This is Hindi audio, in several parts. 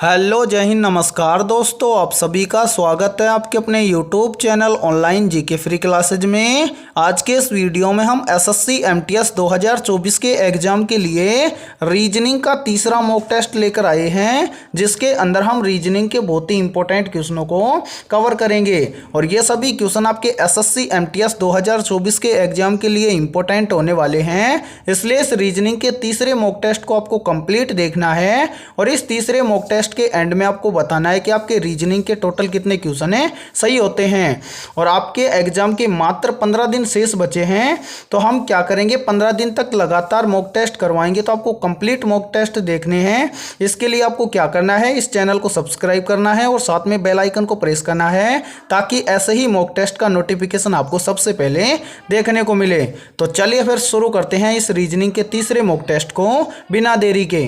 हेलो जय हिंद नमस्कार दोस्तों, आप सभी का स्वागत है आपके अपने YouTube channel online GK free classes में। आज के इस वीडियो में हम एसएससी एमटीएस 2024 के एग्जाम के लिए रीजनिंग का तीसरा मॉक टेस्ट लेकर आए हैं, जिसके अंदर हम रीजनिंग के बहुत ही इंपॉर्टेंट क्वेश्चनों को कवर करेंगे। और ये सभी क्वेश्चन आपके एसएससी एमटीएस 2024 के एग्जाम के लिए इंपॉर्टेंट होने वाले हैं, इसलिए इस रीजनिंग के तीसरे मॉक टेस्ट को आपको कंप्लीट देखना है। और इस तीसरे मॉक टेस्ट के एंड में आपको बताना है कि आपके रीजनिंग के टोटल कितने क्वेश्चन है सही होते हैं। और आपके एग्जाम के मात्र 15 दिन शेष बचे हैं, तो हम क्या करेंगे, 15 दिन तक लगातार मॉक टेस्ट करवाएंगे। तो आपको कंप्लीट मॉक टेस्ट देखने हैं। इसके लिए आपको क्या करना है, इस चैनल को सब्सक्राइब करना है और साथ में बेल आइकन को प्रेस करना है, ताकि ऐसे ही मॉक टेस्ट का नोटिफिकेशन आपको सबसे पहले देखने को मिले। तो चलिए फिर शुरू करते हैं इस रीजनिंग के तीसरे मॉक टेस्ट को बिना देरी के।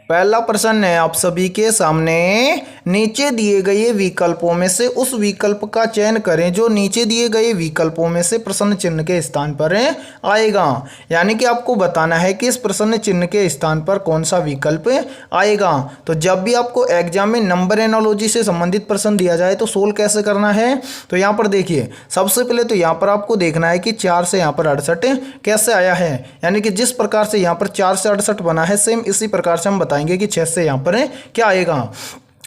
पहला प्रश्न है आप सभी के सामने, नीचे दिए गए विकल्पों में से उस विकल्प का चयन करें जो नीचे दिए गए विकल्पों में से प्रश्न चिन्ह के स्थान पर आएगा। यानी कि आपको बताना है कि इस प्रश्न चिन्ह के स्थान पर कौन सा विकल्प आएगा। तो जब भी आपको एग्जाम में नंबर एनालॉजी से संबंधित प्रश्न दिया जाए तो सोल्व कैसे करना है, तो यहाँ पर देखिए, सबसे पहले तो यहाँ पर आपको देखना है कि 4 से यहाँ पर 68 कैसे आया है। यानी कि जिस प्रकार से यहाँ पर 4 से 68 बना है, सेम इसी प्रकार से हम बताएंगे कि 6 से यहाँ पर क्या आएगा।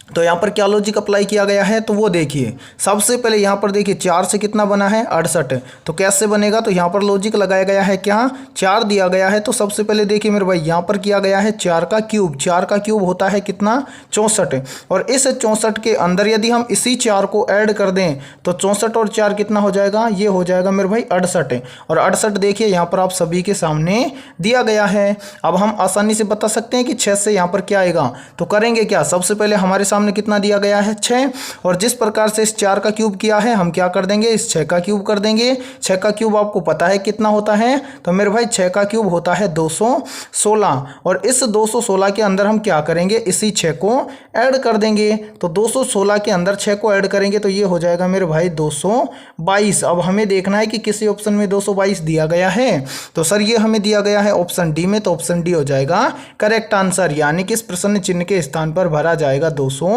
तो यहाँ पर क्या लॉजिक अप्लाई किया गया है, तो वो देखिए। सबसे पहले यहाँ पर देखिए 4 से कितना बना है 68, तो कैसे बनेगा, तो यहाँ पर लॉजिक लगाया गया है क्या, 4 दिया गया है। तो सबसे पहले देखिए मेरे भाई, यहाँ पर किया गया है 4 का क्यूब। 4 का क्यूब होता है कितना, 64। और इस 64 के अंदर यदि हम इसी 4 को ऐड कर दें तो 64 और 4 कितना हो जाएगा, ये हो जाएगा मेरे भाई 68। और 68 देखिए यहाँ पर आप सभी के सामने दिया गया है। अब हम आसानी से बता सकते हैं कि 6 से यहाँ पर क्या आएगा। तो करेंगे क्या, सबसे पहले हमारे सामने कितना दिया गया है 6, और जिस प्रकार से इस 4 का क्यूब किया है, हम क्या कर देंगे, इस 6 का क्यूब कर देंगे। 6 का क्यूब आपको पता है कितना होता है, तो मेरे भाई 6 का क्यूब होता है 216। और इस 216 के अंदर हम क्या करेंगे, इसी 6 को ऐड कर देंगे। तो 216 के अंदर 6 को ऐड करेंगे तो ये हो जाएगा मेरे भाई 222। अब हमें देखना है कि किसी ऑप्शन में 222 दिया गया है, तो सर ये हमें दिया गया है ऑप्शन डी में, तो ऑप्शन डी हो जाएगा करेक्ट आंसर। यानी कि इस प्रश्न चिन्ह के स्थान पर भरा जाएगा 222।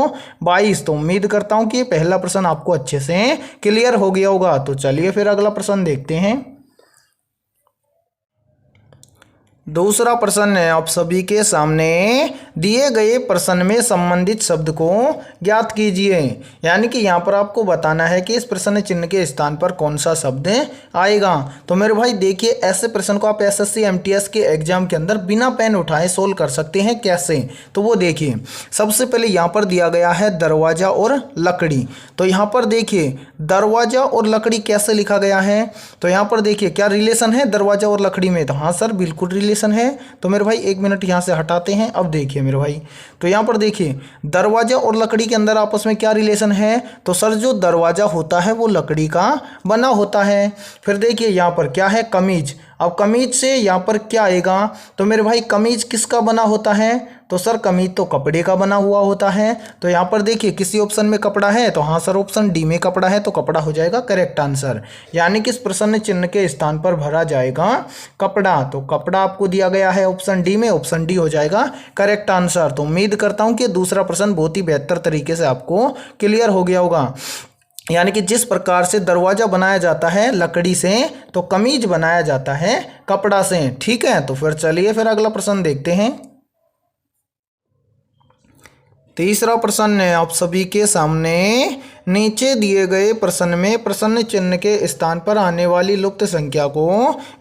तो उम्मीद करता हूं कि ये पहला प्रश्न आपको अच्छे से क्लियर हो गया होगा। तो चलिए फिर अगला प्रश्न देखते हैं। दूसरा प्रश्न है आप सभी के सामने, दिए गए प्रश्न में संबंधित शब्द को ज्ञात कीजिए। यानी कि यहाँ पर आपको बताना है कि इस प्रश्न चिन्ह के स्थान पर कौन सा शब्द आएगा। तो मेरे भाई देखिए, ऐसे प्रश्न को आप एसएससी एमटीएस के एग्जाम के अंदर बिना पेन उठाए सोल्व कर सकते हैं। कैसे, तो वो देखिए। सबसे पहले यहाँ पर दिया गया है दरवाजा और लकड़ी। तो यहाँ पर देखिए दरवाजा और लकड़ी कैसे लिखा गया है, तो यहाँ पर देखिए क्या रिलेशन है दरवाजा और लकड़ी में, तो हाँ सर बिल्कुल रिलेशन है। तो मेरे भाई 1 मिनट यहाँ से हटाते हैं। अब देखिए मेरे भाई, तो यहाँ पर देखिए दरवाजा और लकड़ी के अंदर आपस में क्या रिलेशन है, तो सर जो दरवाजा होता है वो लकड़ी का बना होता है। फिर देखिए यहाँ पर क्या है, कमीज। अब कमीज से यहाँ पर क्या आएगा, तो मेरे भाई कमीज किसका बना होता है, तो सर कमीज तो कपड़े का बना हुआ होता है। तो यहाँ पर देखिए किसी ऑप्शन में कपड़ा है, तो हाँ सर ऑप्शन डी में कपड़ा है, तो कपड़ा हो जाएगा करेक्ट आंसर। यानी कि इस प्रश्न चिन्ह के स्थान पर भरा जाएगा कपड़ा। तो कपड़ा आपको दिया गया है ऑप्शन डी में, ऑप्शन डी हो जाएगा करेक्ट आंसर। तो उम्मीद करता हूँ कि दूसरा प्रश्न बहुत ही बेहतर तरीके से आपको क्लियर हो गया होगा। यानी कि जिस प्रकार से दरवाजा बनाया जाता है लकड़ी से, तो कमीज बनाया जाता है कपड़ा से। ठीक है, तो फिर चलिए फिर अगला प्रश्न देखते हैं। तीसरा प्रश्न है आप सभी के सामने, नीचे दिए गए प्रश्न में प्रश्न चिन्ह के स्थान पर आने वाली लुप्त संख्या को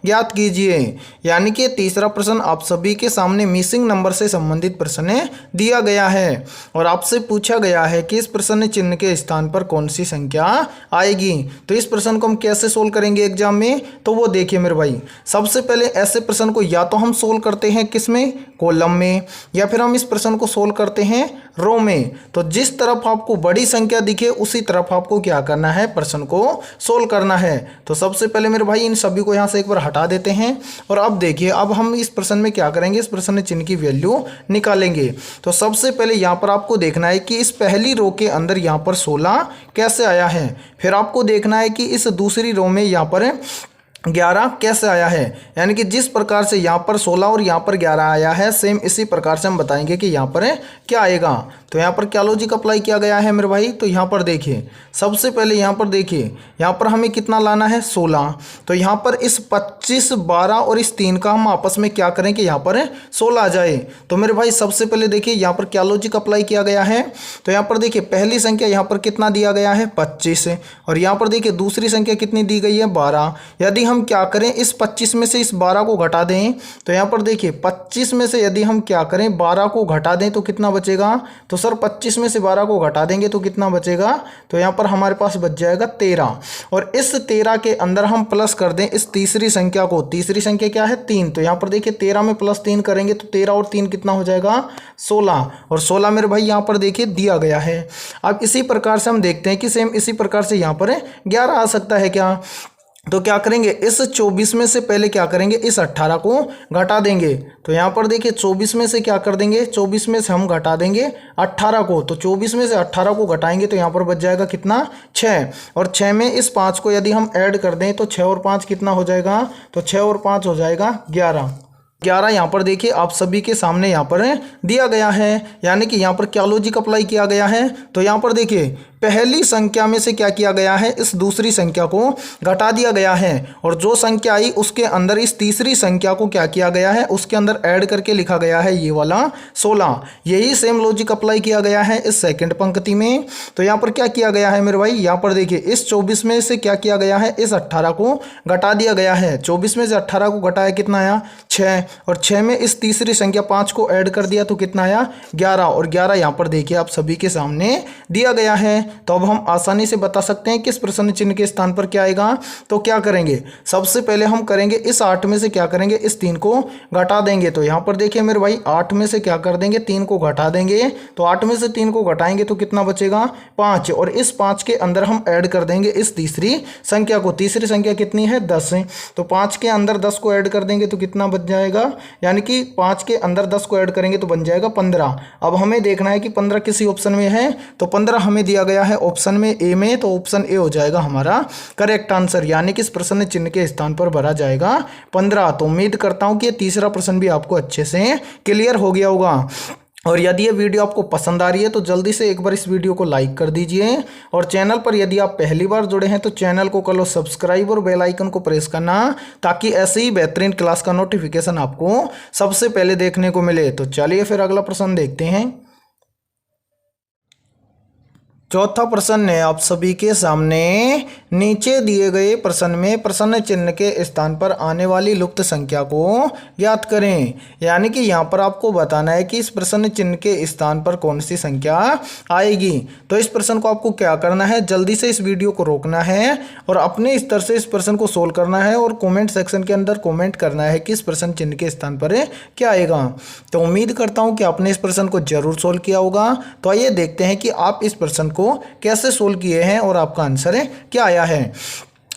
ज्ञात कीजिए। यानी कि तीसरा प्रश्न आप सभी के सामने मिसिंग नंबर से संबंधित प्रश्न दिया गया है, और आपसे पूछा गया है कि इस प्रश्न चिन्ह के स्थान पर कौन सी संख्या आएगी। तो इस प्रश्न को हम कैसे सोल्व करेंगे एग्जाम में, तो वो देखिए मेरे भाई, सबसे पहले ऐसे प्रश्न को या तो हम सोल्व करते हैं किसमें, कॉलम में, या फिर हम इस प्रश्न को सोल्व करते हैं रो में। तो जिस तरफ आपको बड़ी संख्या दिखे उसी तरफ आपको क्या करना है, प्रश्न को सोल्व करना है। तो सबसे पहले मेरे भाई इन सभी को यहाँ से एक बार हटा देते हैं। और अब देखिए, अब हम इस प्रश्न में क्या करेंगे, इस प्रश्न चिन्ह की वैल्यू निकालेंगे। तो सबसे पहले यहाँ पर आपको देखना है कि इस पहली रो के अंदर यहाँ पर 16 कैसे आया है। फिर आपको देखना है कि इस दूसरी रो में यहाँ पर 11 कैसे आया है, यानी कि जिस प्रकार से यहाँ पर 16 और यहाँ पर 11 आया है, सेम इसी प्रकार से हम बताएंगे कि यहाँ पर क्या आएगा। तो यहाँ पर क्या लॉजिक अप्लाई किया गया है मेरे भाई, तो यहाँ पर देखिए सबसे पहले यहाँ पर देखिए यहाँ पर हमें कितना लाना है 16। तो यहाँ पर इस 25, 12 और इस 3 का हम आपस में क्या करें कि यहाँ पर 16 आ जाए। तो मेरे भाई सबसे पहले देखिए यहाँ पर क्या लॉजिक अप्लाई किया गया है। तो यहाँ पर देखिए पहली संख्या यहाँ पर कितना दिया गया है 25, और यहाँ पर देखिए दूसरी संख्या कितनी दी गई है 12। यदि हम क्या करें इस 25 में से इस 12 को घटा दें, तो यहाँ पर देखिए 25 में से यदि हम क्या करें 12 को घटा दें तो कितना बचेगा। तो सर 25 में से 12 को घटा देंगे तो कितना बचेगा, तो यहाँ पर हमारे पास बच जाएगा 13। और इस 13 के अंदर हम प्लस कर दें इस तीसरी संख्या को। तीसरी संख्या क्या है 3। तो यहाँ पर देखिए 13 में +3 करेंगे तो 13 और 3 कितना हो जाएगा 16। और 16 मेरे भाई यहाँ पर देखिए दिया गया है। अब इसी प्रकार से हम देखते हैं कि सेम इसी प्रकार से यहाँ पर 11 आ सकता है क्या। तो क्या करेंगे इस 24 में से पहले क्या करेंगे इस 18 को घटा देंगे। तो यहाँ पर देखिए 24 में से क्या कर देंगे, 24 में से हम घटा देंगे 18 को। तो 24 में से 18 को घटाएंगे तो यहाँ पर बच जाएगा कितना 6। और 6 में इस 5 को यदि हम ऐड कर दें तो 6 और 5 कितना हो जाएगा, तो 6 और 5 हो जाएगा 11। 11 यहाँ पर देखिए आप सभी के सामने यहाँ पर दिया गया है। यानी कि यहाँ पर क्या लॉजिक अप्लाई किया गया है, तो यहाँ पर देखिए पहली संख्या में से क्या किया गया है इस दूसरी संख्या को घटा दिया गया है, और जो संख्या आई उसके अंदर इस तीसरी संख्या को क्या किया गया है उसके अंदर ऐड करके लिखा गया है ये वाला 16। यही सेम लॉजिक अप्लाई किया गया है इस सेकंड पंक्ति में। तो यहाँ पर क्या किया गया है मेरे भाई, यहाँ पर देखिए इस 24 में से क्या किया गया है इस 18 को घटा दिया गया है। 24 में से 18 को घटाया कितना आया 6, और 6 में इस तीसरी संख्या 5 को ऐड कर दिया तो कितना आया 11। और 11 यहाँ पर देखिए आप सभी के सामने दिया गया है। तो अब हम आसानी से बता सकते हैं किस प्रश्न चिन्ह के स्थान पर क्या आएगा। तो क्या करेंगे सबसे पहले हम करेंगे इस 8 में से क्या करेंगे इस 3 को घटा देंगे। तो यहाँ पर देखिए मेरे भाई 8 में से क्या कर देंगे 3 को घटा देंगे। तो 8 में से 3 को घटाएंगे तो कितना बचेगा 5, और इस 5 के अंदर हम ऐड कर देंगे इस तीसरी संख्या को। तीसरी संख्या कितनी है 10 है। तो 5 के अंदर 10 को ऐड कर देंगे तो कितना बच जाएगा, यानी कि 5 के अंदर 10 को ऐड करेंगे तो बन जाएगा 15। अब हमें देखना है कि 15 किसी ऑप्शन में है। तो 15 हमें दिया गया है ऑप्शन में ए में, तो ऑप्शन ए हो जाएगा हमारा करेक्ट आंसर, यानी कि इस प्रश्न चिन्ह के स्थान पर भरा जाएगा 15। तो उम्मीद करता हूं कि ये तीसरा प्रश्न भी आपको अच्छे से क्लियर हो गया होगा। और यदि ये वीडियो आपको पसंद आ रही है तो जल्दी से एक बार इस वीडियो को लाइक कर दीजिए, और चैनल पर यदि आप पहली बार जुड़े हैं तो चैनल को कर लो सब्सक्राइब और बेल आइकन को प्रेस करना, ताकि ऐसे ही बेहतरीन क्लास का नोटिफिकेशन आपको सबसे पहले देखने को मिले। तो चलिए फिर अगला प्रश्न देखते हैं। चौथा प्रश्न है आप सभी के सामने, नीचे दिए गए प्रश्न में प्रश्न चिन्ह के स्थान पर आने वाली लुप्त संख्या को ज्ञात करें। यानी कि यहाँ पर आपको बताना है कि इस प्रश्न चिन्ह के स्थान पर कौन सी संख्या आएगी। तो इस प्रश्न को आपको क्या करना है, जल्दी से इस वीडियो को रोकना है और अपने स्तर से इस प्रश्न को सोल्व करना है, और कमेंट सेक्शन के अंदर कमेंट करना है कि इस प्रश्न चिन्ह के स्थान पर क्या आएगा। तो उम्मीद करता हूँ कि आपने इस प्रश्न को जरूर सोल्व किया होगा। तो आइए देखते हैं कि आप इस प्रश्न को कैसे सोल्व किए हैं और आपका आंसर क्या आया है।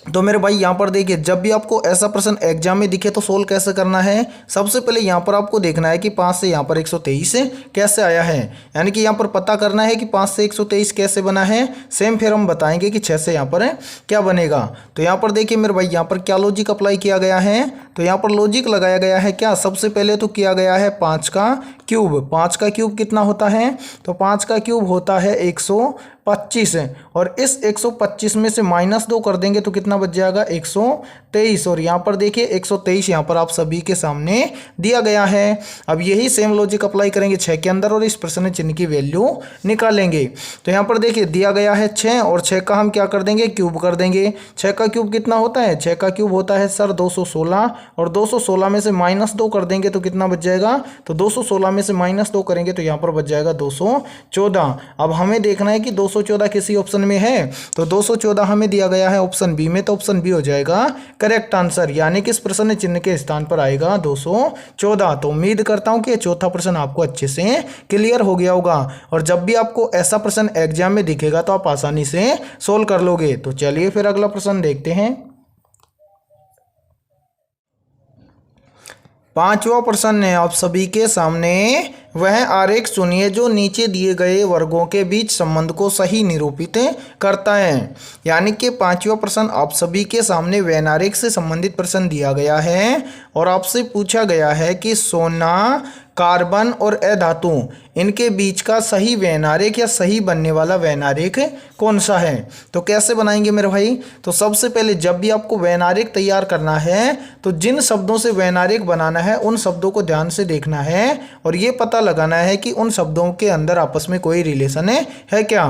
तो मेरे भाई यहाँ पर देखिए, जब भी आपको ऐसा प्रश्न एग्जाम में दिखे तो सोल्व कैसे करना है। सबसे पहले यहाँ पर आपको देखना है कि 5 से यहाँ पर 123 कैसे आया है, यानी कि यहाँ पर पता करना है कि 5 से 123 कैसे बना है। सेम फिर हम बताएंगे कि 6 से यहाँ पर क्या बनेगा। तो यहाँ पर देखिए मेरे भाई यहाँ पर क्या लॉजिक अप्लाई किया गया है। तो यहाँ पर लॉजिक लगाया गया है क्या, सबसे पहले तो किया गया है 5 का क्यूब। 5 का क्यूब कितना होता है, तो 5 का क्यूब होता है 125 है, और इस 125 में से -2 कर देंगे तो कितना बच जाएगा 123। और यहाँ पर देखिए 123 यहाँ पर आप सभी के सामने दिया गया है। अब यही सेम लॉजिक अप्लाई करेंगे 6 के अंदर और इस प्रश्न चिन्ह की वैल्यू निकालेंगे। तो यहाँ पर देखिए दिया गया है 6, और 6 का हम क्या कर देंगे क्यूब कर देंगे। 6 का क्यूब कितना होता है, 6 का क्यूब होता है सर 216, और 216 में से -2 कर देंगे तो कितना बच जाएगा, तो 216 में से -2 करेंगे तो यहाँ पर बच जाएगा 214। अब हमें देखना है कि 214 किसी ऑप्शन में है, तो 214 हमें दिया गया है ऑप्शन बी में, तो ऑप्शन बी हो जाएगा करेक्ट आंसर, यानी कि इस प्रश्न चिन्ह के स्थान पर आएगा 214। तो उम्मीद करता हूं कि चौथा प्रश्न आपको अच्छे से क्लियर हो गया होगा, और जब भी आपको ऐसा प्रश्न एग्जाम में दिखेगा तो आप आसानी से सोल्व कर लोगे। तो चलिए फिर अगला प्रश्न देखते हैं। पांचवा प्रश्न है आप सभी के सामने, वह आरेख चुनिए जो नीचे दिए गए वर्गों के बीच संबंध को सही निरूपित करता है। यानी कि पांचवा प्रश्न आप सभी के सामने वेन आरेख से संबंधित प्रश्न दिया गया है और आपसे पूछा गया है कि सोना, कार्बन और अधातु इनके बीच का सही वेन आरेख या सही बनने वाला वेन आरेख कौन सा है। तो कैसे बनाएंगे मेरे भाई, तो सबसे पहले जब भी आपको वेन आरेख तैयार करना है तो जिन शब्दों से वेन आरेख बनाना है उन शब्दों को ध्यान से देखना है और ये पता लगाना है कि उन शब्दों के अंदर आपस में कोई रिलेशन है क्या।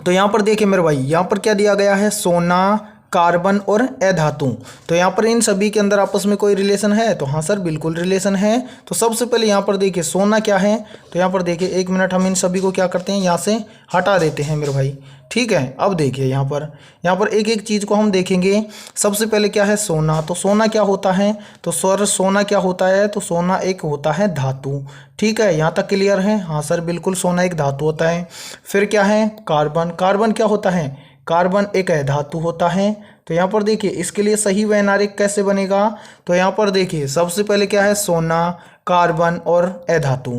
तो यहाँ पर देखिए मेरे भाई, यहाँ पर क्या दिया गया है, सोना, कार्बन और अधातु। तो यहाँ पर इन सभी के अंदर आपस में कोई रिलेशन है, तो हाँ सर बिल्कुल रिलेशन है। तो सबसे पहले यहाँ पर देखिए सोना क्या है, तो यहाँ पर देखिए एक मिनट हम इन सभी को क्या करते हैं, यहाँ से हटा देते हैं मेरे भाई, ठीक है। अब देखिए यहाँ पर एक एक चीज़ को हम देखेंगे। सबसे पहले क्या है, सोना। तो सोना क्या होता है, तो सर सोना क्या होता है, तो सोना एक होता है धातु, ठीक है। यहाँ तक क्लियर है, हाँ सर बिल्कुल सोना एक धातु होता है। फिर क्या है, कार्बन। कार्बन क्या होता है, कार्बन एक धातु होता है। तो यहाँ पर देखिए इसके लिए सही वेन आरेख कैसे बनेगा, तो यहाँ पर देखिए सबसे पहले क्या है, सोना, कार्बन और अधातु।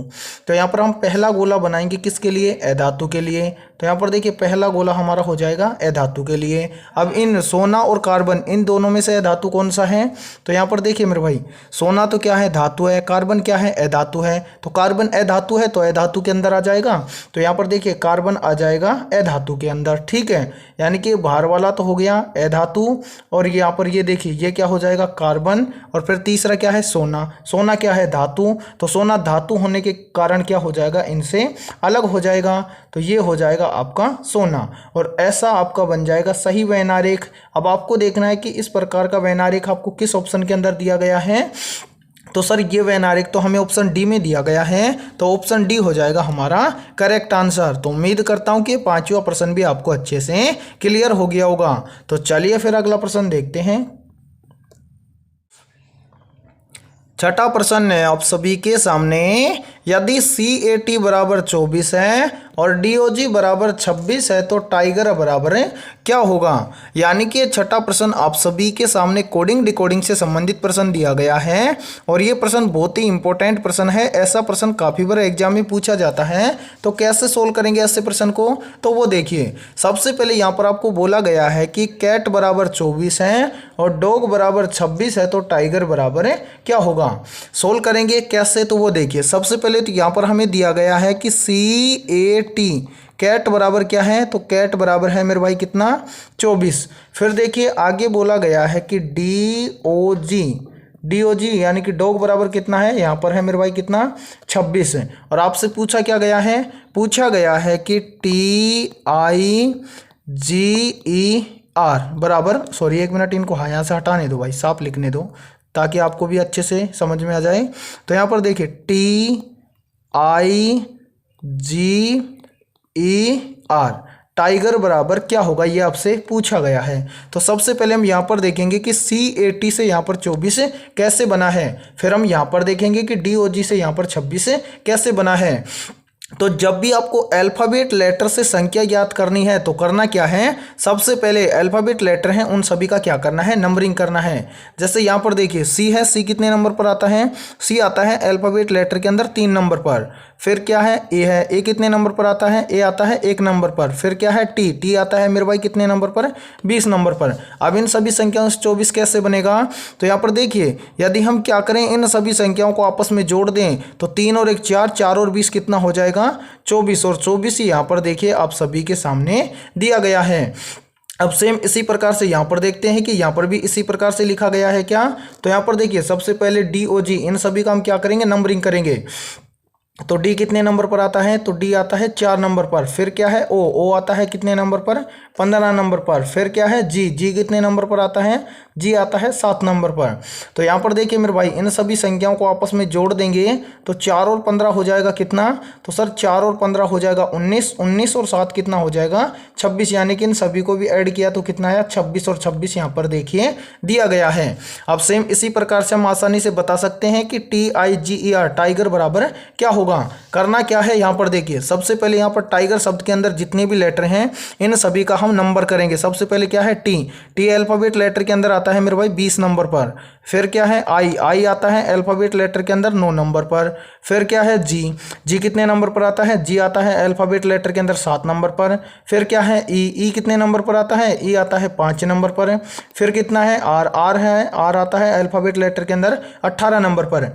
तो यहाँ पर हम पहला गोला बनाएंगे किसके लिए, अधातु के लिए। तो यहाँ पर देखिए पहला गोला हमारा हो जाएगा अधातु के लिए। अब इन सोना और कार्बन इन दोनों में से अधातु कौन सा है, तो यहाँ पर देखिए मेरे भाई सोना तो क्या है, धातु है, कार्बन क्या है, अधातु है। तो कार्बन अधातु है तो अधातु के अंदर आ जाएगा। तो यहाँ पर देखिए कार्बन आ जाएगा अधातु के अंदर, ठीक है। यानी कि बाहर वाला तो हो गया अधातु और यहाँ पर ये देखिए ये क्या हो जाएगा, कार्बन। और फिर तीसरा क्या है, सोना। सोना क्या है, धातु। तो सोना धातु होने के कारण क्या हो जाएगा, इनसे अलग हो जाएगा। तो ये हो जाएगा आपका सोना और ऐसा आपका बन जाएगा सही वेन आरेख। अब आपको देखना है कि इस प्रकार का वेन आरेख आपको किस ऑप्शन के अंदर दिया गया है। तो सर ये वेन आरेख तो हमें ऑप्शन डी में दिया गया है, तो ऑप्शन डी हो जाएगा हमारा करेक्ट आंसर। तो उम्मीद करता हूं कि पांचवा प्रश्न भी आपको अच्छे से क्लियर हो गया होगा। तो चलिए फिर अगला प्रश्न देखते हैं। छठा प्रश्न है आप सभी के सामने, यदि CAT बराबर 24 है और DOG बराबर 26 है तो टाइगर बराबर क्या होगा। यानी कि छठा प्रश्न आप सभी के सामने कोडिंग डिकोडिंग से संबंधित प्रश्न दिया गया है और ये प्रश्न बहुत ही इंपॉर्टेंट प्रश्न है। ऐसा प्रश्न काफ़ी बार एग्जाम में पूछा जाता है। तो कैसे सोल्व करेंगे ऐसे प्रश्न को, तो वो देखिए सबसे पहले यहाँ पर आपको बोला गया है कि कैट बराबर 24 है और डॉग बराबर 26 है तो टाइगर बराबर क्या होगा। सोल्व करेंगे कैसे, तो वो देखिए सबसे पहले तो यहाँ पर हमें दिया गया है कि CAT कैट बराबर क्या है, तो कैट बराबर है मेरे भाई कितना, 24। फिर देखिए आगे बोला गया है कि DOG यानी कि डॉग बराबर कितना है, यहाँ पर है मेरे भाई कितना, 26 है। और आपसे पूछा क्या गया है, पूछा गया है कि TIGER बराबर, सॉरी एक मिनट इनको यहाँ से हटाने दो भाई, साफ लिखने दो ताकि आपको भी अच्छे से समझ में आ जाए। तो यहाँ पर देखिए TIGER टाइगर बराबर क्या होगा, ये आपसे पूछा गया है। तो सबसे पहले हम यहाँ पर देखेंगे कि CAT से यहाँ पर 24 कैसे बना है। फिर हम यहाँ पर देखेंगे कि DOG से यहाँ पर 26 कैसे बना है। तो जब भी आपको अल्फ़ाबेट लेटर से संख्या ज्ञात करनी है तो करना क्या है, सबसे पहले अल्फ़ाबेट लेटर हैं उन सभी का क्या करना है, नंबरिंग करना है। जैसे यहाँ पर देखिए C है, C कितने नंबर पर आता है, C आता है अल्फ़ाबेट लेटर के अंदर 3 नंबर पर। फिर क्या है, A है, A कितने नंबर पर आता है, A आता है 1 नंबर पर। फिर क्या है T आता है मेरे भाई कितने नंबर पर, 20 नंबर पर। अब इन सभी संख्याओं से 24 कैसे बनेगा, तो यहाँ पर देखिए यदि हम क्या करें, इन सभी संख्याओं को आपस में जोड़ दें तो 3 और 1 4, 4 और 20 कितना हो जाएगा, 24। और 24 यहाँ पर देखिए आप सभी के सामने दिया गया है। अब सेम इसी प्रकार से यहाँ पर देखते हैं कि यहाँ पर भी इसी प्रकार से लिखा गया है क्या। तो यहाँ पर देखिए सबसे पहले DOG इन सभी का हम क्या करेंगे, नंबरिंग करेंगे। तो D कितने नंबर पर आता है, तो D आता है 4 नंबर पर। फिर क्या है O आता है कितने नंबर पर, 15 नंबर पर। फिर क्या है G कितने नंबर पर आता है, G आता है 7 नंबर पर। तो यहाँ पर देखिए मेरे भाई इन सभी संख्याओं को आपस में जोड़ देंगे तो 4 और 15 हो जाएगा कितना, तो सर 4 और 15 हो जाएगा 19, 19 और 7 कितना हो जाएगा 26। यानी कि इन सभी को भी ऐड किया तो कितना आया 26 और 26 यहाँ पर देखिए दिया गया है। अब सेम इसी प्रकार से हम आसानी से बता सकते हैं कि TIGER टाइगर बराबर क्या होगा। होगा, करना क्या है यहाँ पर देखिए, सबसे पहले यहाँ पर टाइगर शब्द के अंदर जितने भी लेटर हैं इन सभी का हम नंबर करेंगे। सबसे पहले क्या है टी, टी अल्फ़ाबेट लेटर के अंदर आता है मेरे भाई 20 नंबर पर। फिर क्या है आई, आई आता है अल्फ़ाबेट लेटर के अंदर 9 नंबर पर। फिर क्या है जी, जी कितने नंबर पर आता है, जी आता है अल्फ़ाबेट लेटर के अंदर 7 नंबर पर। फिर क्या है ई, ई कितने नंबर पर आता है, ई आता है 5 नंबर पर। फिर कितना है आर, आर है, आर आता है अल्फ़ाबेट लेटर के अंदर 18 नंबर पर।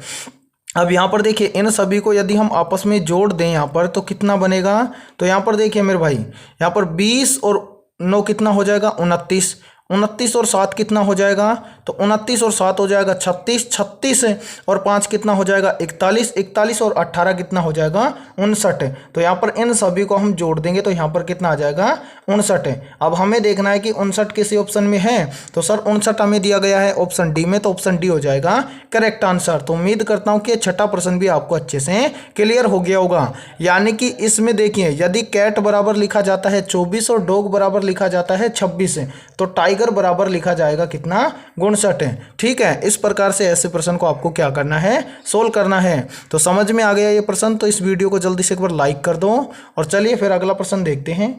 अब यहाँ पर देखिए इन सभी को यदि हम आपस में जोड़ दें यहाँ पर तो कितना बनेगा, तो यहाँ पर देखिए मेरे भाई यहाँ पर 20 और 9 कितना हो जाएगा 29, 29 और 7 कितना हो जाएगा, तो 29 और 7 हो जाएगा 36, 36 और 5 कितना हो जाएगा 41, 41 और 18 कितना हो जाएगा 59। तो यहाँ पर इन सभी को हम जोड़ देंगे तो यहाँ पर कितना आ जाएगा 59। अब हमें देखना है कि 59 किसी ऑप्शन में है, तो सर 59 हमें दिया गया है ऑप्शन डी में, तो ऑप्शन डी हो जाएगा करेक्ट आंसर। तो उम्मीद करता हूँ कि छठा प्रश्न भी आपको अच्छे से क्लियर हो गया होगा। यानी कि इसमें देखिए यदि कैट बराबर लिखा जाता है 24 और डॉग बराबर लिखा जाता है 26, तो टाइगर बराबर लिखा जाएगा कितना 59। ठीक है, इस प्रकार से ऐसे प्रश्न को आपको क्या करना है, सोल्व करना है। तो समझ में आ गया ये प्रश्न, तो इस वीडियो को जल्दी से एक बार लाइक कर दो। और चलिए फिर अगला प्रश्न देखते हैं।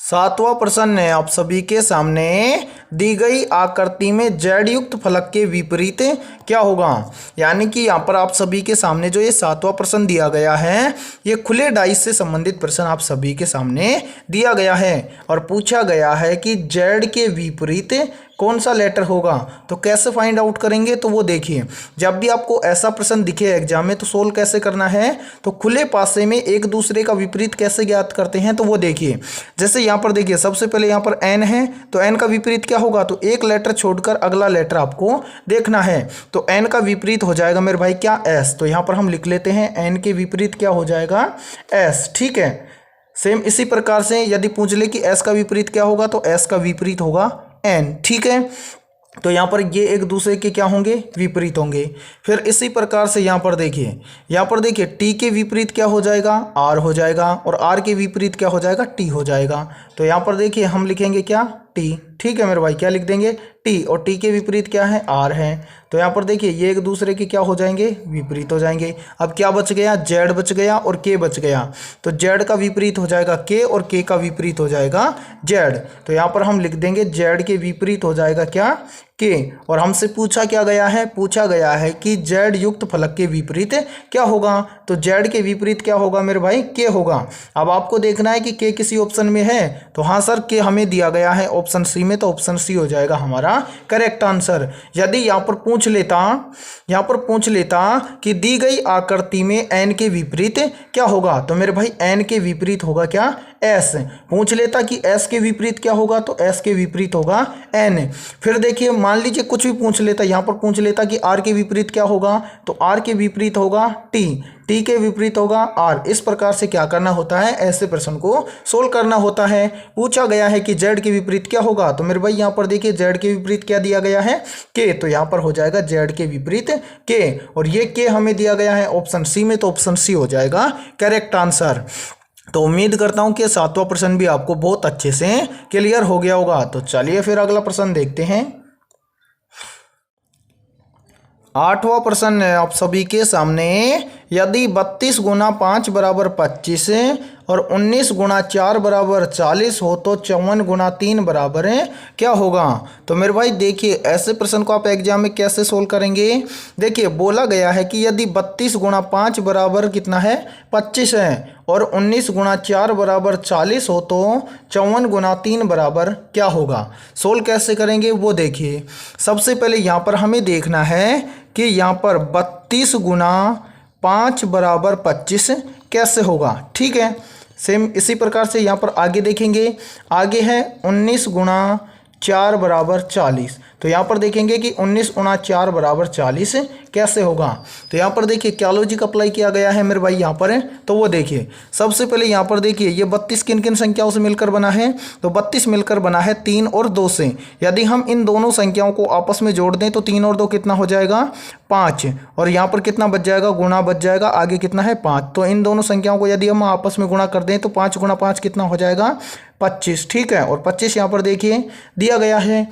7वां प्रश्न है आप सभी के सामने, दी गई आकृति में जेड युक्त फलक के विपरीत क्या होगा। यानी कि यहाँ पर आप सभी के सामने जो ये 7वां प्रश्न दिया गया है, ये खुले डाइस से संबंधित प्रश्न आप सभी के सामने दिया गया है और पूछा गया है कि जेड के विपरीत कौन सा लेटर होगा। तो कैसे फाइंड आउट करेंगे, तो वो देखिए, जब भी आपको ऐसा प्रश्न दिखे एग्जाम में तो सोल्व कैसे करना है, तो खुले पासे में एक दूसरे का विपरीत कैसे ज्ञात करते हैं, तो वो देखिए। जैसे यहाँ पर देखिए सबसे पहले यहाँ पर एन है, तो एन का विपरीत क्या होगा, तो एक लेटर छोड़कर अगला लेटर आपको देखना है। तो एन का विपरीत हो जाएगा मेरे भाई क्या, एस। तो यहाँ पर हम लिख लेते हैं एन के विपरीत क्या हो जाएगा, एस। ठीक है, सेम इसी प्रकार से यदि पूछ ले कि एस का विपरीत क्या होगा, तो एस का विपरीत होगा एन। ठीक है, तो यहाँ पर ये एक दूसरे के क्या होंगे, विपरीत होंगे। फिर इसी प्रकार से यहाँ पर देखिए टी के विपरीत क्या हो जाएगा, आर हो जाएगा, और आर के विपरीत क्या हो जाएगा, टी हो जाएगा। तो यहाँ पर देखिए हम लिखेंगे क्या, टी। ठीक है मेरे भाई, क्या लिख देंगे, टी, और टी के विपरीत क्या है, आर है। तो यहाँ पर देखिए ये एक दूसरे के क्या हो जाएंगे, विपरीत हो जाएंगे। अब क्या बच गया, जेड बच गया और के बच गया। तो जेड का विपरीत हो जाएगा के और के का विपरीत हो जाएगा जेड। तो यहाँ पर हम लिख देंगे जेड के विपरीत हो जाएगा क्या, के। और हमसे पूछा क्या गया है, पूछा गया है कि जेड युक्त फलक के विपरीत क्या होगा। तो जेड के विपरीत क्या होगा मेरे भाई, के होगा। अब आपको देखना है कि के किसी ऑप्शन में है, तो हाँ सर के हमें दिया गया है ऑप्शन सी में, तो ऑप्शन सी हो जाएगा हमारा करेक्ट आंसर। यदि यहाँ पर पूछ लेता कि दी गई आकृति में एन के विपरीत क्या होगा, तो मेरे भाई एन के विपरीत होगा क्या, एस। पूछ लेता कि एस के विपरीत क्या होगा, तो एस के विपरीत होगा एन। फिर देखिए मान लीजिए कुछ भी पूछ लेता, यहाँ पर पूछ लेता कि आर के विपरीत क्या होगा, तो आर के विपरीत होगा टी, टी के विपरीत होगा आर। इस प्रकार से क्या करना होता है, ऐसे प्रश्न को सोल्व करना होता है। पूछा गया है कि जेड के विपरीत क्या होगा, तो मेरे भाई यहाँ पर देखिए जेड के विपरीत क्या दिया गया है, के। तो यहाँ पर हो जाएगा जेड के विपरीत के, और ये के हमें दिया गया है ऑप्शन सी में, तो ऑप्शन सी हो जाएगा करेक्ट आंसर। तो उम्मीद करता हूँ कि 7वां प्रश्न भी आपको बहुत अच्छे से क्लियर हो गया होगा। तो चलिए फिर अगला प्रश्न देखते हैं। 8वां प्रश्न है आप सभी के सामने, यदि 32 गुना 5 बराबर 25 और 19 गुना 4 बराबर 40 हो तो 54 गुना 3 बराबर क्या होगा। तो मेरे भाई देखिए ऐसे प्रश्न को आप एग्जाम में कैसे सोल्व करेंगे। देखिए बोला गया है कि यदि 32 गुना 5 बराबर कितना है, 25 है, और 19 गुना 4 बराबर 40 हो तो 54 गुना 3 बराबर क्या होगा। सोल्व कैसे करेंगे वो देखिए। सबसे पहले यहाँ पर हमें देखना है कि यहाँ पर 32 गुना 5 बराबर 25 कैसे होगा। ठीक है, सेम इसी प्रकार से यहाँ पर आगे देखेंगे। आगे है 19 गुना 4 बराबर 40, तो यहाँ पर देखेंगे कि 19 गुना 4 बराबर 40 कैसे होगा। तो यहाँ पर देखिए क्या लॉजिक अप्लाई किया गया है मेरे भाई यहाँ पर है, तो वो देखिए। सबसे पहले यहाँ पर देखिए ये 32 किन किन संख्याओं से मिलकर बना है, तो 32 मिलकर बना है 3 और 2 से। यदि हम इन दोनों संख्याओं को आपस में जोड़ दें तो 3 और 2 कितना हो जाएगा, 5, और यहाँ पर कितना बच जाएगा, गुणा बच जाएगा, आगे कितना है 5। तो इन दोनों संख्याओं को यदि हम आपस में गुणा कर दें तो 5 गुणा 5 कितना हो जाएगा, 25। ठीक है, और 25 यहाँ पर देखिए दिया गया है।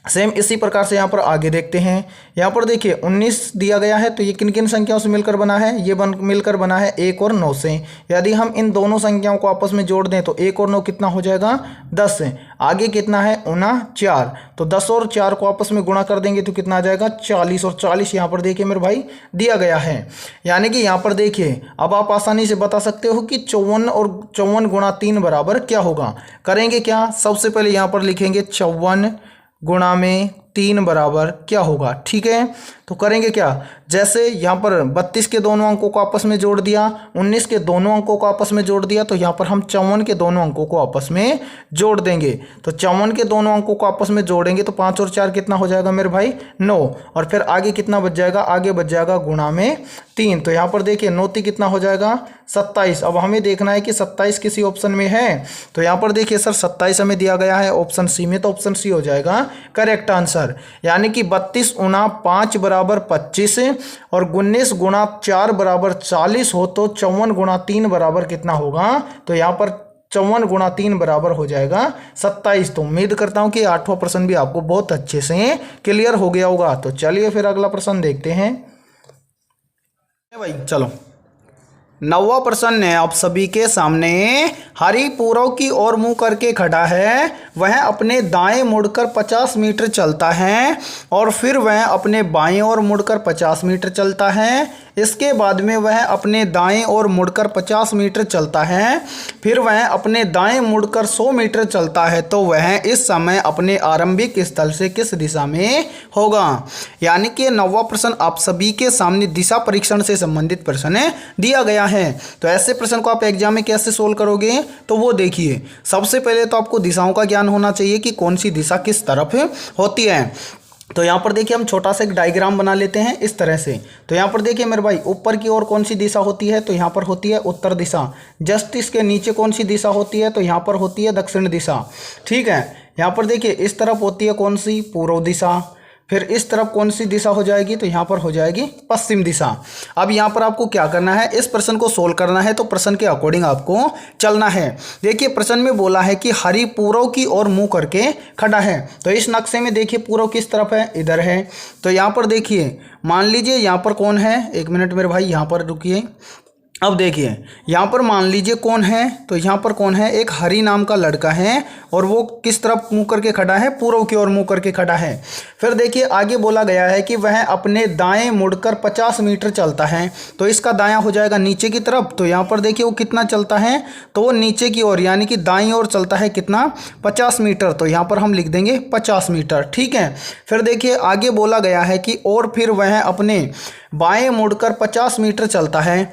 सेम इसी प्रकार से यहाँ पर आगे देखते हैं। यहाँ पर देखिए 19 दिया गया है, तो ये किन किन संख्याओं से मिलकर बना है, ये मिलकर बना है 1 और 9 से। यदि हम इन दोनों संख्याओं को आपस में जोड़ दें तो 1 और 9 कितना हो जाएगा, 10 से। आगे कितना है 49, तो 10 और 4 को आपस में गुणा कर देंगे तो कितना आ जाएगा 40, और 40 यहाँ पर देखिए मेरे भाई दिया गया है। यानी कि यहाँ पर देखिए अब आप आसानी से बता सकते हो कि 54 और 54 गुणा 3 बराबर क्या होगा। करेंगे क्या, सबसे पहले यहाँ पर लिखेंगे 54 गुणा में 3 बराबर क्या होगा। ठीक है, तो करेंगे क्या, जैसे यहाँ पर 32 के दोनों अंकों को आपस में जोड़ दिया, 19 के दोनों अंकों को आपस में जोड़ दिया, तो यहाँ पर हम 54 के दोनों अंकों को आपस में जोड़ देंगे। तो 54 के दोनों अंकों को आपस में जोड़ेंगे तो 5 और 4 कितना हो जाएगा मेरे भाई 9, और फिर आगे कितना बच जाएगा, आगे बच जाएगा गुणा में 3। तो यहाँ पर देखिए 9 3 कितना हो जाएगा 27। अब हमें देखना है कि 27 किसी ऑप्शन में है, तो यहाँ पर देखिए सर 27 हमें दिया गया है ऑप्शन सी में, तो ऑप्शन सी हो जाएगा करेक्ट आंसर। यानी कि 32 गुणा 5 बराबर 25 और 19 गुणा 4 बराबर 40 हो, तो 54 गुणा 3 बराबर कितना होगा, तो यहाँ पर 54 गुणा 3 बराबर हो जाएगा 27। तो उम्मीद करता हूँ कि 8वां प्रश्न भी आपको बहुत अच्छे से क्लियर हो गया होगा। तो चलिए फिर अगला प्रश्न देखते हैं भाई। चलो 9वां प्रश्न है आप सभी के सामने। हरि पूर्व की ओर मुंह करके खड़ा है, वह अपने दाएं मुड़कर 50 मीटर चलता है और फिर वह अपने बाएं ओर मुड़कर 50 मीटर चलता है। इसके बाद में वह अपने दाएं ओर मुड़कर 50 मीटर चलता है, फिर वह अपने दाएं मुड़कर 100 मीटर चलता है, तो वह इस समय अपने आरंभिक स्थल से किस दिशा में होगा। यानी कि 9वां प्रश्न आप सभी के सामने दिशा परीक्षण से संबंधित प्रश्न दिया गया है। तो ऐसे प्रश्न को आप एग्जाम में कैसे सोल्व करोगे, तो वो देखिए सबसे पहले तो आपको दिशाओं का ज्ञान होना चाहिए कि कौन सी दिशा किस तरफ होती है। तो यहाँ पर देखिए हम छोटा सा एक डायग्राम बना लेते हैं इस तरह से। तो यहाँ पर देखिए मेरे भाई ऊपर की ओर कौन सी दिशा होती है, तो यहाँ पर होती है उत्तर दिशा। जस्ट इसके नीचे कौन सी दिशा होती है, तो यहाँ पर होती है दक्षिण दिशा। ठीक है, यहाँ पर देखिए इस तरफ होती है कौन सी, पूर्व दिशा। फिर इस तरफ कौन सी दिशा हो जाएगी, तो यहाँ पर हो जाएगी पश्चिम दिशा। अब यहाँ पर आपको क्या करना है, इस प्रश्न को सोल्व करना है, तो प्रश्न के अकॉर्डिंग आपको चलना है। देखिए प्रश्न में बोला है कि हरि पूर्व की ओर मुंह करके खड़ा है, तो इस नक्शे में देखिए पूर्व किस तरफ है, इधर है। तो यहाँ पर देखिए मान लीजिए यहाँ पर कौन है, एक मिनट मेरे भाई यहाँ पर रुकिए। अब देखिए यहाँ पर मान लीजिए कौन है, तो यहाँ पर कौन है, एक हरि नाम का लड़का है और वो किस तरफ मुंह करके खड़ा है, पूर्व की ओर मुंह करके खड़ा है। फिर देखिए आगे बोला गया है कि वह अपने दाएं मुड़कर 50 मीटर चलता है, तो इसका दायां हो जाएगा नीचे की तरफ। तो यहाँ पर देखिए वो कितना चलता है, तो वो नीचे की ओर यानी कि दाईं ओर चलता है कितना, 50 मीटर। तो यहाँ पर हम लिख देंगे 50 मीटर। ठीक है, फिर देखिए आगे बोला गया है कि और फिर वह अपने बाएं मुड़कर 50 मीटर चलता है,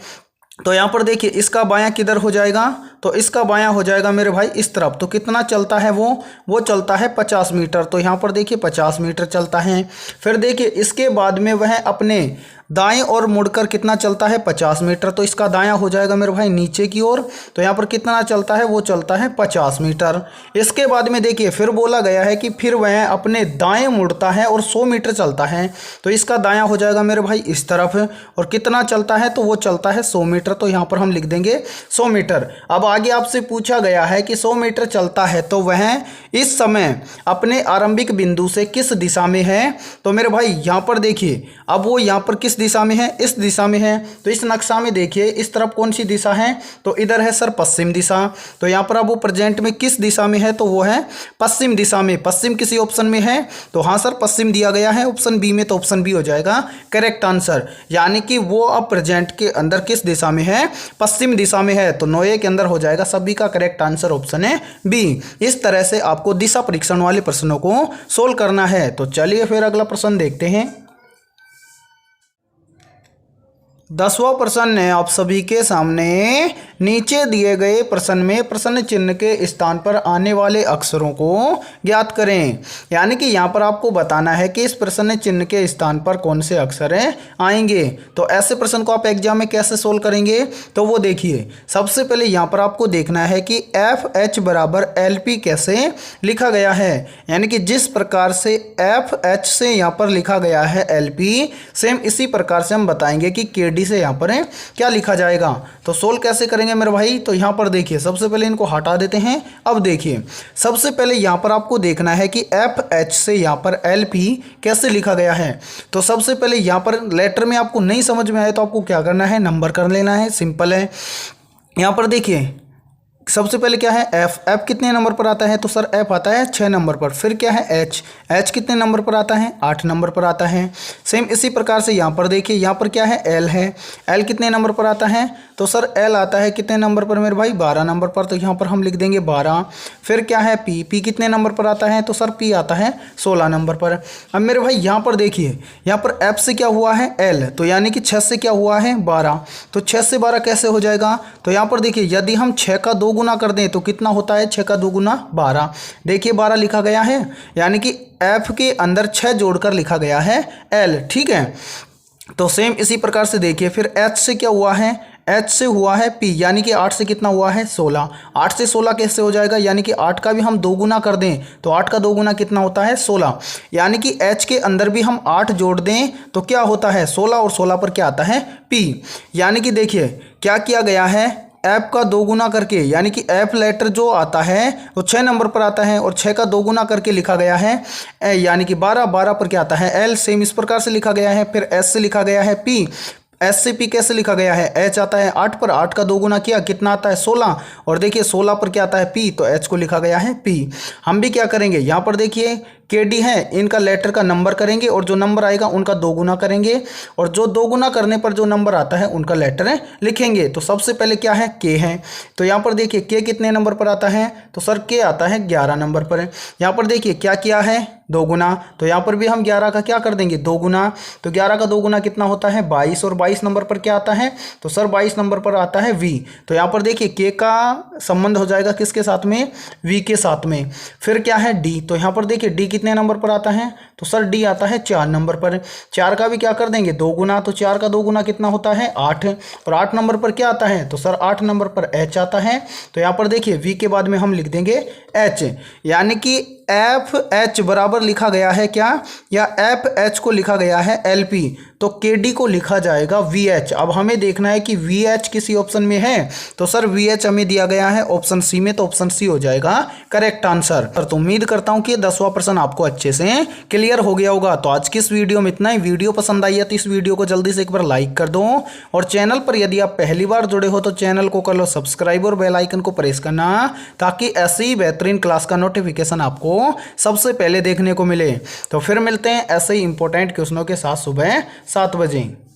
तो यहाँ पर देखिए इसका बायां किधर हो जाएगा, तो इसका बायां हो जाएगा मेरे भाई इस तरफ। तो कितना चलता है वो चलता है 50 मीटर। तो यहाँ पर देखिए 50 मीटर चलता है। फिर देखिए इसके बाद में वह अपने दाएं ओर मुड़कर कितना चलता है, 50 मीटर। तो इसका दायां हो जाएगा मेरे भाई नीचे की ओर। तो यहाँ पर कितना चलता है, वो चलता है 50 मीटर। इसके बाद में देखिए फिर बोला गया है कि फिर वह अपने दाएं मुड़ता है और 100 मीटर चलता है, तो इसका दायां हो जाएगा मेरे भाई इस तरफ। और कितना चलता है, तो वो चलता है 100 मीटर। तो यहाँ पर हम लिख देंगे 100 मीटर। अब आगे आपसे पूछा गया है कि 100 मीटर चलता है तो वह इस समय अपने आरंभिक बिंदु से किस दिशा में है। तो मेरे भाई यहाँ पर देखिए अब वो यहाँ पर किस दिशा में है, इस दिशा में है। तो इस नक्शा में देखिए इस तरफ कौन सी दिशा है, तो इधर है सर पश्चिम दिशा। तो यहाँ पर अब वो प्रेजेंट में किस दिशा में है, तो वो है पश्चिम दिशा में। पश्चिम किसी ऑप्शन में है, तो हाँ सर पश्चिम दिया गया है ऑप्शन बी में, तो ऑप्शन बी हो जाएगा करेक्ट आंसर। यानी कि वो अब प्रेजेंट के अंदर किस दिशा में है, पश्चिम दिशा में है। तो 9 के अंदर हो जाएगा सभी का करेक्ट आंसर ऑप्शन है बी। इस तरह से आपको दिशा परीक्षण वाले प्रश्नों को सोल्व करना है। तो चलिए फिर अगला प्रश्न देखते हैं। 10वां प्रश्न है आप सभी के सामने। नीचे दिए गए प्रश्न में प्रश्न चिन्ह के स्थान पर आने वाले अक्षरों को ज्ञात करें। यानी कि यहाँ पर आपको बताना है कि इस प्रश्न चिन्ह के स्थान पर कौन से अक्षर आएंगे। तो ऐसे प्रश्न को आप एग्जाम में कैसे सोल्व करेंगे, तो वो देखिए सबसे पहले यहाँ पर आपको देखना है कि FH बराबर LP कैसे लिखा गया है। यानी कि जिस प्रकार से FH से यहाँ पर लिखा गया है LP, सेम इसी प्रकार से हम बताएंगे कि KD डी से यहाँ पर क्या लिखा जाएगा। तो सोल्व कैसे करेंगे मेरे भाई, तो यहाँ पर देखिए सबसे पहले इनको हटा देते हैं। अब देखिए सबसे पहले यहाँ पर आपको देखना है कि एफ एच से यहाँ पर एल पी कैसे लिखा गया है। तो सबसे पहले यहाँ पर लेटर में आपको नहीं समझ में आए तो आपको क्या करना है, नंबर कर लेना है, सिंपल है। यहाँ पर देखिए सबसे पहले क्या है एफ कितने नंबर पर आता है, तो सर एफ आता है 6 नंबर पर। फिर क्या है एच कितने नंबर पर आता है, 8 नंबर पर आता है। सेम इसी प्रकार से यहाँ पर देखिए यहाँ पर क्या है एल कितने नंबर पर आता है, तो सर एल आता है कितने नंबर पर मेरे भाई, 12 नंबर पर। तो यहाँ पर हम लिख देंगे 12। फिर क्या है पी कितने नंबर पर आता है, तो सर पी आता है 16 नंबर पर। अब मेरे भाई यहाँ पर देखिए यहाँ पर एफ से क्या हुआ है एल, तो यानी कि 6 से क्या हुआ है 12। तो 6 से 12 कैसे हो जाएगा, तो यहाँ पर देखिए यदि हम 6 का 2 गुना कर दें तो कितना होता है, 6 का 2 गुना 12। देखिए 12 लिखा गया है, यानी कि एफ के अंदर 6 जोड़कर लिखा गया है एल, ठीक है। तो सेम इसी प्रकार से देखिए फिर एच से क्या हुआ है, एच से हुआ है पी, यानी कि 8 से कितना हुआ है 16। 8 से 16 कैसे हो जाएगा, यानी कि 8 का भी हम 2 गुना कर दें तो 8 का 2 गुना कितना होता है 16, यानी कि एच के अंदर भी हम 8 जोड़ दें तो क्या होता है 16 और 16 पर क्या आता है पी। यानी कि देखिए क्या किया गया है, एफ का 2 गुना करके, यानी कि एफ लेटर जो आता है वो 6 नंबर पर आता है और 6 का 2 गुना करके लिखा गया है यानी कि 12 पर क्या आता है एल। सेम इस प्रकार से लिखा गया है। फिर एस से लिखा गया है पी, एस से पी कैसे लिखा गया है, एच आता है 8 पर, 8 का 2 गुना किया कितना आता है 16, और देखिए 16 पर क्या आता है पी, तो एच को लिखा गया है पी। हम भी क्या करेंगे यहाँ पर देखिए के डी है, इनका लेटर का नंबर करेंगे और जो नंबर आएगा उनका 2 गुना करेंगे और जो 2 गुना करने पर जो नंबर आता है उनका लेटर लिखेंगे। तो सबसे पहले क्या है के है, तो यहाँ पर देखिए के कितने नंबर पर आता है, तो सर के आता है 11 नंबर पर। यहाँ पर देखिए क्या किया है 2 गुना, तो यहाँ पर भी हम 11 का क्या कर देंगे 2 गुना, तो 11 का 2 गुना कितना होता है 22, और 22 नंबर पर क्या आता है, तो सर 22 नंबर पर आता है वी। तो यहाँ पर देखिए के का संबंध हो जाएगा किसके साथ में, वी के साथ में। फिर क्या है डी, तो यहाँ पर देखिए डी कितने नंबर पर आता है, तो सर डी आता है 4 नंबर पर। 4 का भी क्या कर देंगे 2 गुना, तो 4 का 2 गुना कितना होता है 8, और 8 नंबर पर क्या आता है, तो सर 8 नंबर पर एच आता है। तो यहाँ पर देखिए वी के बाद में हम लिख देंगे एच, यानी कि एफ एच बराबर लिखा गया है क्या, या एफ एच को लिखा गया है एल पी, तो के डी को लिखा जाएगा वी एच। अब हमें देखना है कि वी एच किसी ऑप्शन में है, तो सर वी एच हमें दिया गया है ऑप्शन सी में, तो ऑप्शन सी हो जाएगा करेक्ट आंसर। तो उम्मीद करता हूं कि 10वां प्रश्न आपको अच्छे से क्लियर हो गया होगा। तो आज की इस वीडियो में इतना ही। वीडियो पसंद आई है तो इस वीडियो को जल्दी से एक बार लाइक कर दो, और चैनल पर यदि आप पहली बार जुड़े हो तो चैनल को कर लो सब्सक्राइब और बेल आइकन को प्रेस करना, ताकि ऐसी ही बेहतरीन क्लास का नोटिफिकेशन आपको सबसे पहले देखने को मिले। तो फिर मिलते हैं ऐसे ही इंपॉर्टेंट क्वेश्चनों के साथ सुबह 7 बजे।